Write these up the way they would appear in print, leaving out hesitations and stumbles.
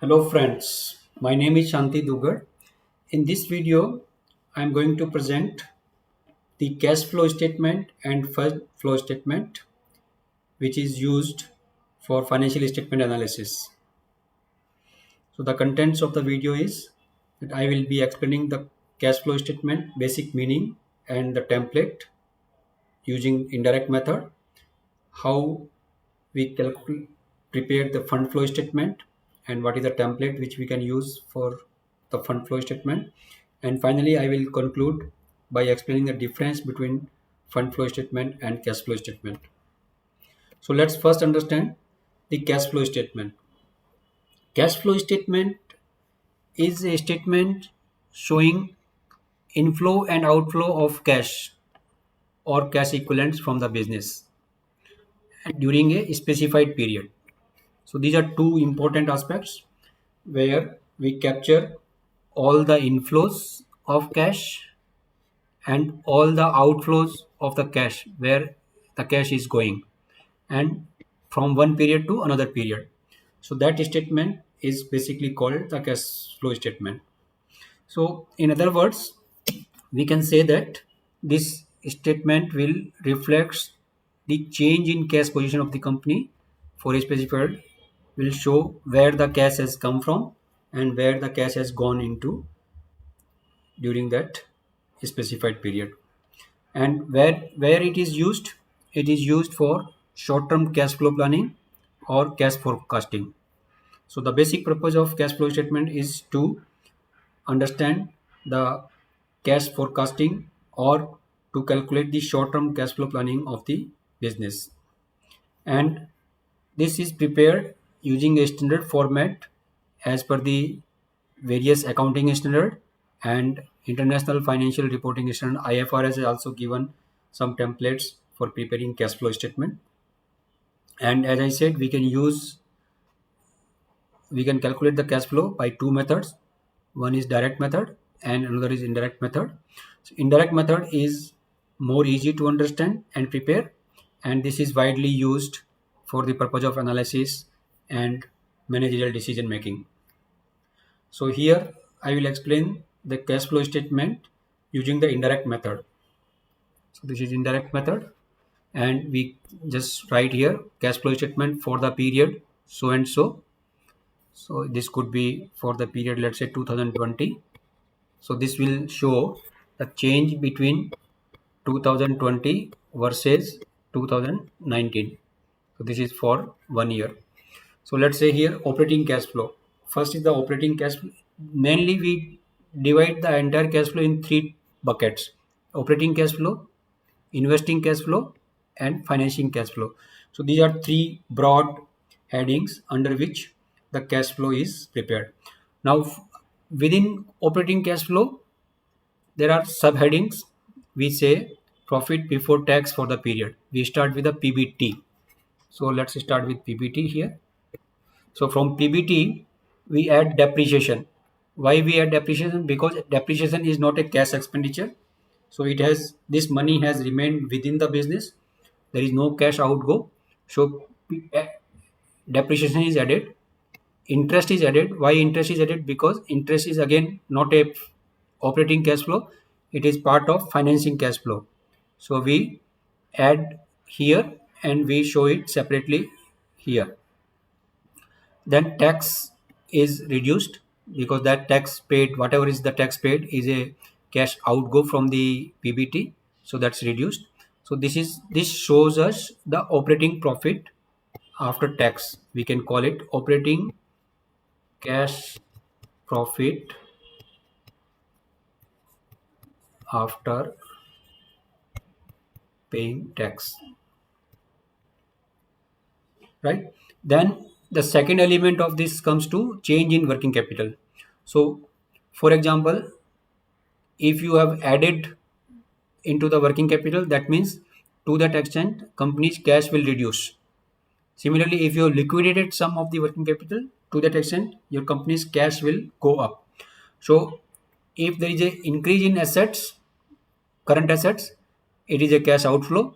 Hello friends, my name is Shanti Dugar. In this video, I am going to present the cash flow statement and fund flow statement which is used for financial statement analysis. So the contents of the video is that I will be explaining the cash flow statement, basic meaning and the template using indirect method, how we prepare the fund flow statement and what is the template which we can use for the fund flow statement, and finally I will conclude by explaining the difference between fund flow statement and cash flow statement. So let's first understand the cash flow statement. Cash flow statement is a statement showing inflow and outflow of cash or cash equivalents from the business during a specified period. So these are two important aspects where we capture all the inflows of cash and all the outflows of the cash where the cash is going and from one period to another period. So that statement is basically called the cash flow statement. So in other words, we can say that this statement will reflect the change in cash position of the company for a specified, will show where the cash has come from and where the cash has gone into during that specified period. And where it is used for short term cash flow planning or cash forecasting. So the basic purpose of cash flow statement is to understand the cash forecasting or to calculate the short term cash flow planning of the business. And this is prepared using a standard format as per the various accounting standard and international financial reporting standard. IFRS has also given some templates for preparing cash flow statement. And as I said, we can calculate the cash flow by two methods. One is direct method and another is indirect method. So indirect method is more easy to understand and prepare, and this is widely used for the purpose of analysis and managerial decision making. So here I will explain the cash flow statement using the indirect method. So this is indirect method, and we just write here cash flow statement for the period so and so. So this could be for the period, let's say 2020. So this will show the change between 2020 versus 2019. So this is for 1 year. So let's say here operating cash flow. First is the operating cash flow. Mainly we divide the entire cash flow in three buckets: operating cash flow, investing cash flow, and financing cash flow. So these are three broad headings under which the cash flow is prepared. Now within operating cash flow, there are subheadings. We say profit before tax for the period. We start with the PBT. So let's start with PBT here. So from PBT, we add depreciation. Why we add depreciation? Because depreciation is not a cash expenditure. So it has, this money has remained within the business. There is no cash outgo. So depreciation is added. Interest is added. Why interest is added? Because interest is again not a operating cash flow. It is part of financing cash flow. So we add here and we show it separately here. Then tax is reduced because that tax paid, whatever is the tax paid, is a cash outgo from the PBT. So that's reduced. So this shows us the operating profit after tax. We can call it operating cash profit after paying tax, right? Then the second element of this comes to change in working capital. So for example, if you have added into the working capital, that means to that extent company's cash will reduce. Similarly, if you have liquidated some of the working capital, to that extent your company's cash will go up. So if there is a increase in assets, current assets, it is a cash outflow.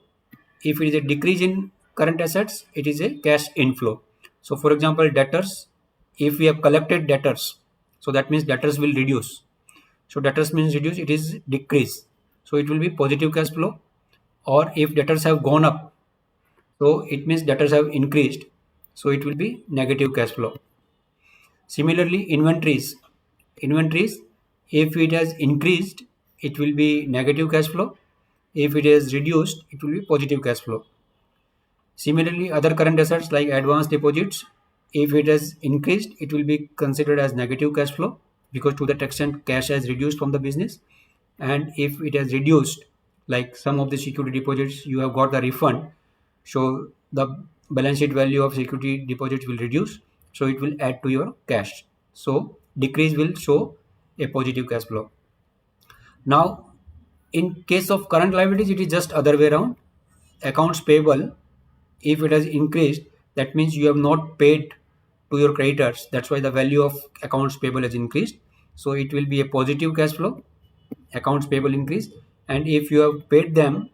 If it is a decrease in current assets, it is a cash inflow. So for example, debtors if we have collected debtors, so that means debtors will reduce. So debtors means reduce, it is decrease. So it will be positive cash flow. Or if debtors have gone up, so it means debtors have increased. So it will be negative cash flow. Similarly, inventories. Inventories, if it has increased, it will be negative cash flow. If it has reduced, it will be positive cash flow. Similarly, other current assets like advance deposits, if it has increased, it will be considered as negative cash flow because to that extent cash has reduced from the business. And if it has reduced, like some of the security deposits, you have got the refund, so the balance sheet value of security deposits will reduce, so it will add to your cash. So decrease will show a positive cash flow. Now, in case of current liabilities, it is just other way around. Accounts payable, if it has increased, that means you have not paid to your creditors. That's why the value of accounts payable has increased. So it will be a positive cash flow, accounts payable increase. And if you have paid them,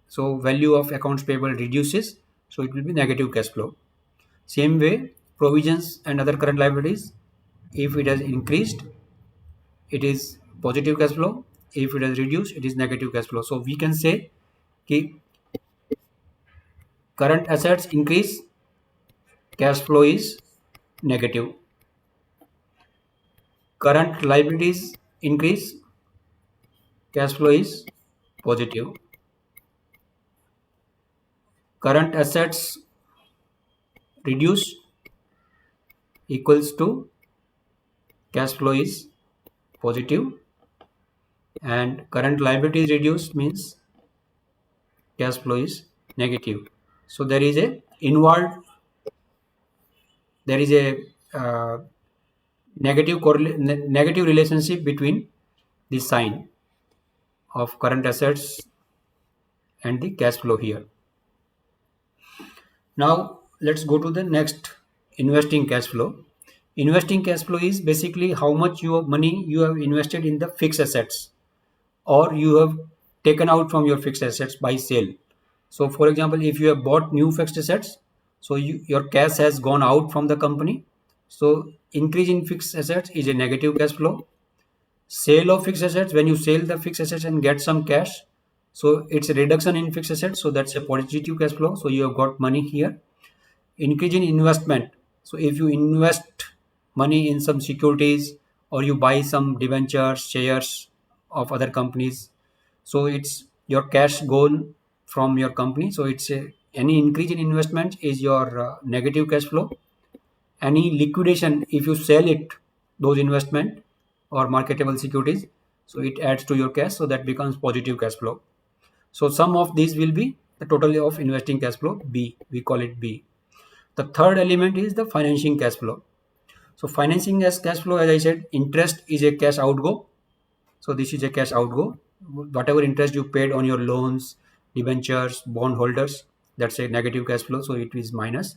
so value of accounts payable reduces. So it will be negative cash flow. Same way, provisions and other current liabilities, if it has increased, it is positive cash flow. If it has reduced, it is negative cash flow. So we can say कि current assets increase, cash flow is negative. Current liabilities increase, cash flow is positive. Current assets reduce equals to cash flow is positive, and current liabilities reduced means cash flow is negative. So there is a involved, there is a negative relationship between the sign of current assets and the cash flow here. Now let's go to the next, investing cash flow. Investing cash flow is basically how much money you have invested in the fixed assets or you have taken out from your fixed assets by sale. So for example, if you have bought new fixed assets, so your cash has gone out from the company. So increase in fixed assets is a negative cash flow. Sale of fixed assets, when you sell the fixed assets and get some cash, so it's a reduction in fixed assets, so that's a positive cash flow. So you have got money here. Increase in investment, so if you invest money in some securities or you buy some debentures, shares of other companies, so it's your cash gone from your company, so it's any increase in investment is your negative cash flow. Any liquidation, if you sell it, those investment or marketable securities, so it adds to your cash, so that becomes positive cash flow. So sum of these will be the total of investing cash flow, B, we call it B. The third element is the financing cash flow. So financing as cash flow, as I said, interest is a cash outgo. So this is a cash outgo. Whatever interest you paid on your loans, debentures, bond holders, that's a negative cash flow. So it is minus.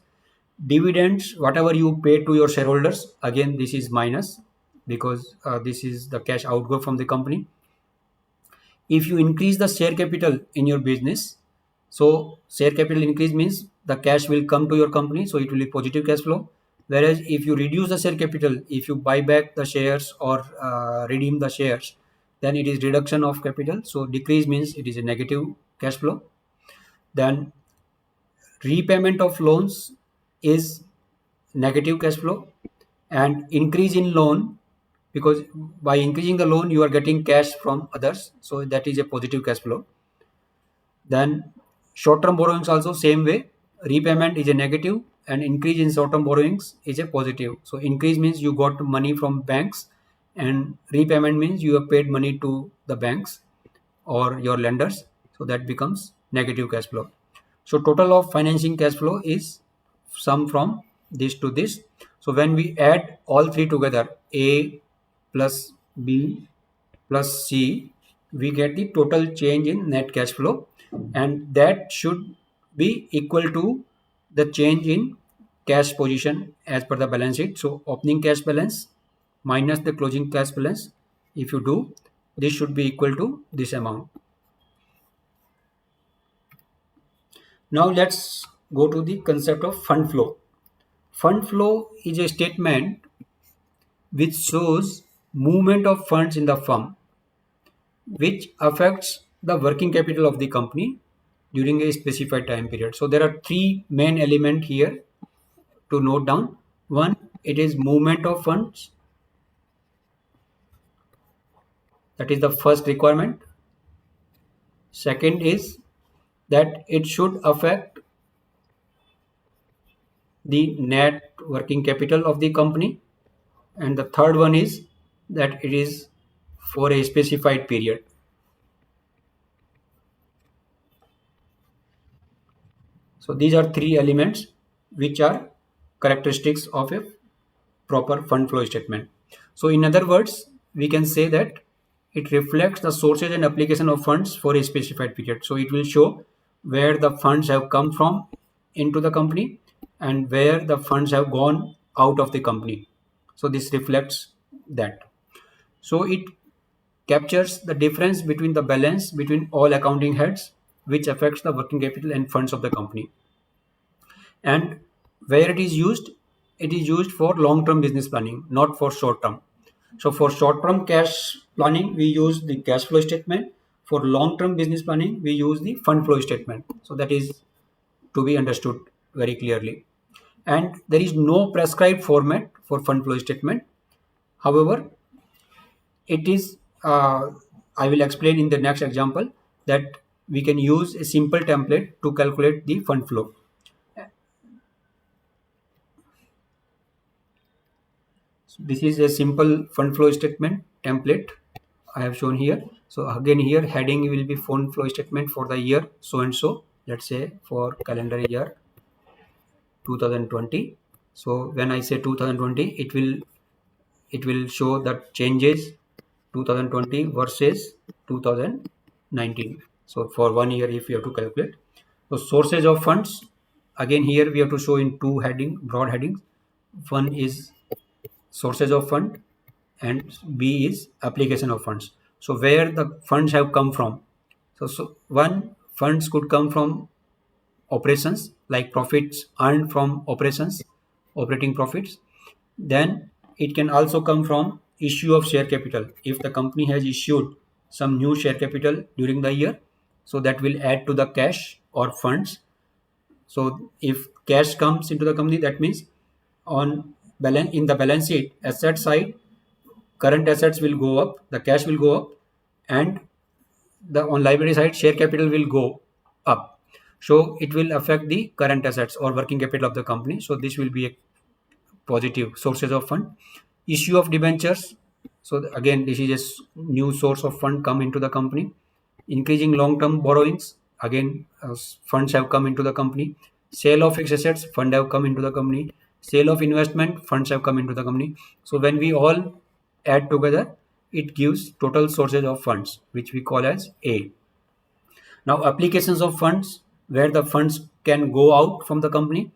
Dividends, whatever you pay to your shareholders, again this is minus because this is the cash outgo from the company. If you increase the share capital in your business, so share capital increase means the cash will come to your company, so it will be positive cash flow. Whereas if you reduce the share capital, if you buy back the shares or redeem the shares, then it is reduction of capital, so decrease means it is a negative cash flow. Then repayment of loans is negative cash flow, and increase in loan, because by increasing the loan you are getting cash from others, so that is a positive cash flow. Then short-term borrowings also same way, repayment is a negative and increase in short-term borrowings is a positive. So increase means you got money from banks and repayment means you have paid money to the banks or your lenders, so that becomes negative cash flow. So total of financing cash flow is sum from this to this. So when we add all three together, A plus B plus C, we get the total change in net cash flow, and that should be equal to the change in cash position as per the balance sheet. So opening cash balance minus the closing cash balance, if you do, this should be equal to this amount. Now let's go to the concept of fund flow. Fund flow is a statement which shows movement of funds in the firm, which affects the working capital of the company during a specified time period. So there are three main elements here to note down. One, it is movement of funds. That is the first requirement. Second is that it should affect the net working capital of the company. And the third one is that it is for a specified period. So these are three elements which are characteristics of a proper fund flow statement. So in other words, we can say that it reflects the sources and application of funds for a specified period. So it will show where the funds have come from into the company and where the funds have gone out of the company. So this reflects that. So it captures the difference between the balance between all accounting heads, which affects the working capital and funds of the company. And where it is used for long term business planning, not for short term. So for short term cash planning, we use the cash flow statement. For long term business planning, we use the fund flow statement. So that is to be understood very clearly. And there is no prescribed format for fund flow statement. However, it is, I will explain in the next example that we can use a simple template to calculate the fund flow. So this is a simple fund flow statement template I have shown here. So again here heading will be fund flow statement for the year so and so, let's say for calendar year 2020. So when I say 2020, it will show the changes 2020 versus 2019. So for 1 year if you have to calculate. So sources of funds, again here we have to show in two broad headings. One is sources of fund and B is application of funds. So where the funds have come from. So one, funds could come from operations like profits earned from operations, operating profits. Then it can also come from issue of share capital. If the company has issued some new share capital during the year, so that will add to the cash or funds. So if cash comes into the company, that means on balance in the balance sheet asset side, current assets will go up, the cash will go up, and the on liability side share capital will go up. So it will affect the current assets or working capital of the company. So this will be a positive sources of fund. Issue of debentures. So again, this is a new source of fund come into the company. Increasing long-term borrowings. Again, funds have come into the company. Sale of fixed assets, fund have come into the company. Sale of investment, funds have come into the company. So when we all add together, it gives total sources of funds, which we call as A. Now, applications of funds, where the funds can go out from the company.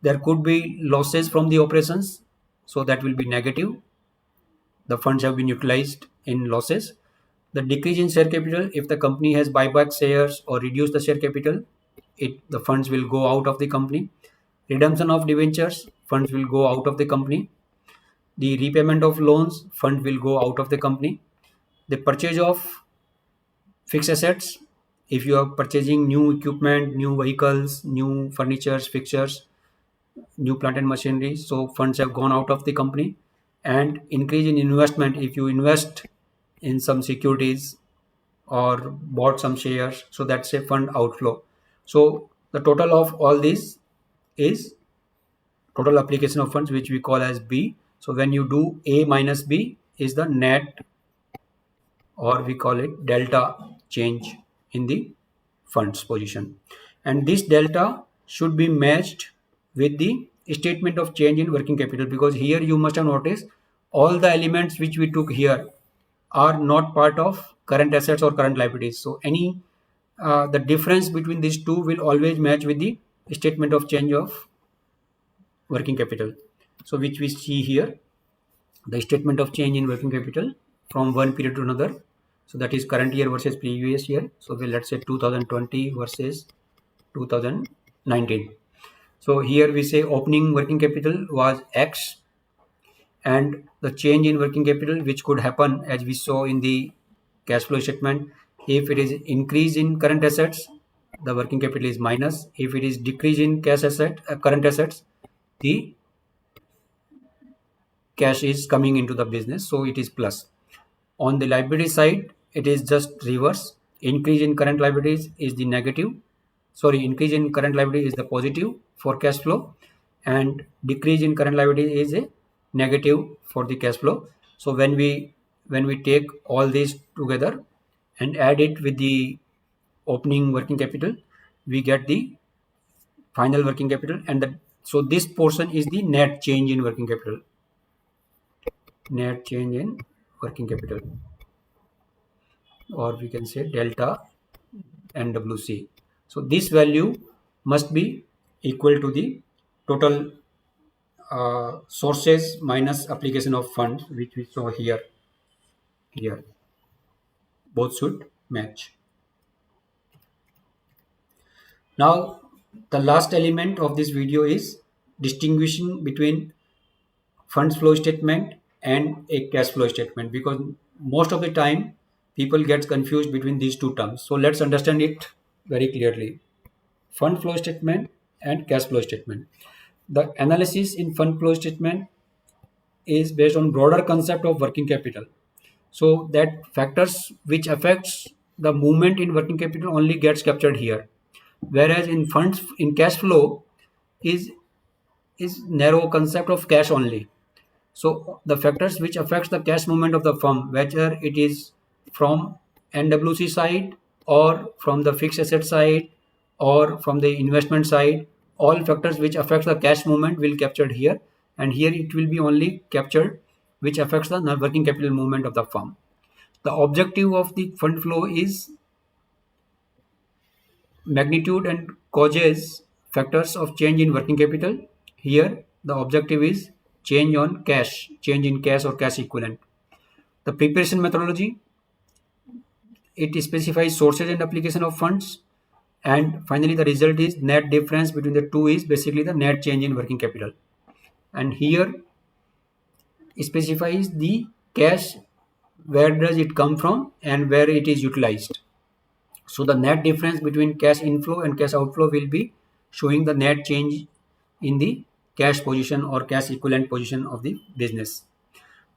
There could be losses from the operations, so that will be negative. The funds have been utilized in losses. The decrease in share capital, if the company has buyback shares or reduce the share capital, the funds will go out of the company. Redemption of debentures, funds will go out of the company. The repayment of loans, fund will go out of the company. The purchase of fixed assets, if you are purchasing new equipment, new vehicles, new furnitures, fixtures, new plant and machinery, so funds have gone out of the company. And increase in investment, if you invest in some securities or bought some shares, so that's a fund outflow. So the total of all this is total application of funds, which we call as B. So when you do A minus B is the net, or we call it delta change in the funds position. And this delta should be matched with the statement of change in working capital, because here you must have noticed all the elements which we took here are not part of current assets or current liabilities. So any the difference between these two will always match with the statement of change of working capital. So which we see here, the statement of change in working capital from one period to another. So that is current year versus previous year. So let's say 2020 versus 2019. So here we say opening working capital was X, and the change in working capital which could happen as we saw in the cash flow statement. If it is increase in current assets, the working capital is minus. If it is decrease in current assets, the cash is coming into the business, so it is plus. On the liability side, it is just reverse. Increase in current liabilities is the negative. Sorry, increase in current liability is the positive for cash flow, and decrease in current liability is a negative for the cash flow. So when we take all these together and add it with the opening working capital, we get the final working capital, and so this portion is the net change in working capital. Net change in working capital, or we can say delta NWC. So this value must be equal to the total sources minus application of funds, which we saw here. Here, both should match. Now, the last element of this video is distinguishing between funds flow statement and a cash flow statement, because most of the time people get confused between these two terms. So let's understand it very clearly. Fund flow statement and cash flow statement. The analysis in fund flow statement is based on broader concept of working capital. So that factors which affects the movement in working capital only gets captured here. Whereas in cash flow is narrow concept of cash only. So the factors which affects the cash movement of the firm, whether it is from NWC side or from the fixed asset side or from the investment side, all factors which affects the cash movement will captured here, and here it will be only captured which affects the working capital movement of the firm. The objective of the fund flow is magnitude and causes factors of change in working capital. Here the objective is change in cash or cash equivalent. The preparation methodology, it specifies sources and application of funds, and finally the result is net difference between the two is basically the net change in working capital. And here it specifies the cash, where does it come from and where it is utilized. So the net difference between cash inflow and cash outflow will be showing the net change in the cash position or cash equivalent position of the business.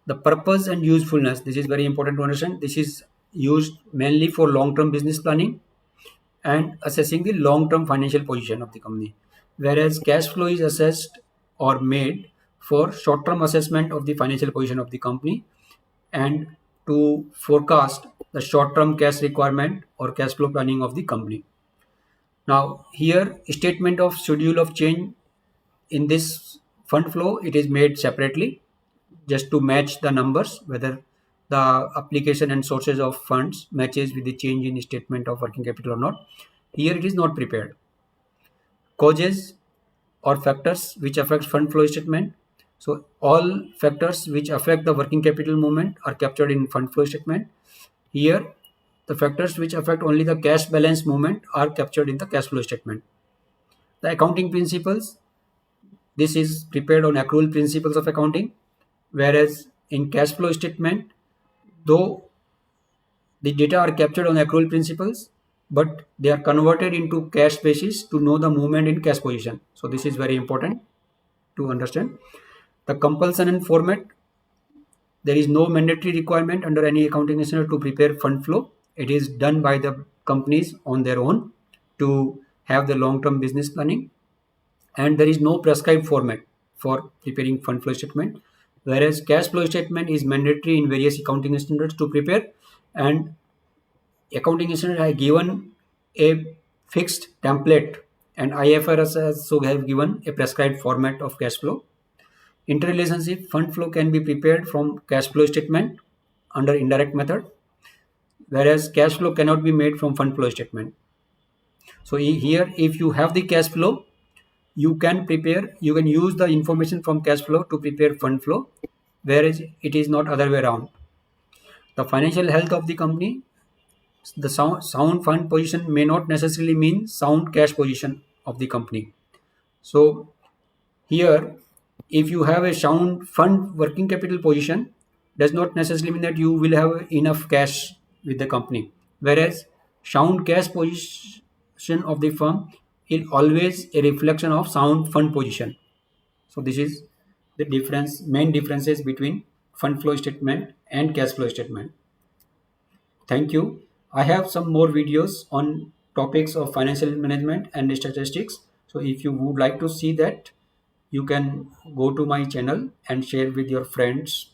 The purpose and usefulness, this is very important to understand. This is used mainly for long-term business planning and assessing the long-term financial position of the company, whereas cash flow is assessed or made for short-term assessment of the financial position of the company and to forecast the short-term cash requirement or cash flow planning of the company. Now here statement of schedule of change in this fund flow, it is made separately just to match the numbers, whether the application and sources of funds matches with the change in statement of working capital or not. Here it is not prepared. Causes or factors which affect fund flow statement. So all factors which affect the working capital movement are captured in fund flow statement. Here the factors which affect only the cash balance movement are captured in the cash flow statement. The accounting principles, this is prepared on accrual principles of accounting, whereas in cash flow statement, though the data are captured on accrual principles, but they are converted into cash basis to know the movement in cash position. So this is very important to understand. The compulsion and format, there is no mandatory requirement under any accounting standard to prepare fund flow. It is done by the companies on their own to have the long-term business planning, and there is no prescribed format for preparing fund flow statement, whereas cash flow statement is mandatory in various accounting standards to prepare, and accounting standards have given a fixed template, and IFRS also have given a prescribed format of cash flow. Interrelationship, fund flow can be prepared from cash flow statement under indirect method, whereas cash flow cannot be made from fund flow statement. So here, if you have the cash flow, you can use the information from cash flow to prepare fund flow, whereas it is not other way around. The financial health of the company, the sound fund position may not necessarily mean sound cash position of the company. So here if you have a sound fund working capital position, does not necessarily mean that you will have enough cash with the company. Whereas sound cash position of the firm is always a reflection of sound fund position. So this is the difference, main differences between fund flow statement and cash flow statement. Thank you. I have some more videos on topics of financial management and statistics. So if you would like to see that, you can go to my channel and share with your friends.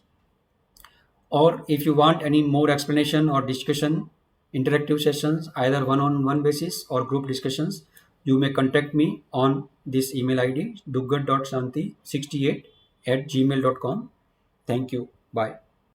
Or if you want any more explanation or discussion, interactive sessions, either one-on-one basis or group discussions, you may contact me on this email ID duggar.shanti68@gmail.com. Thank you. Bye.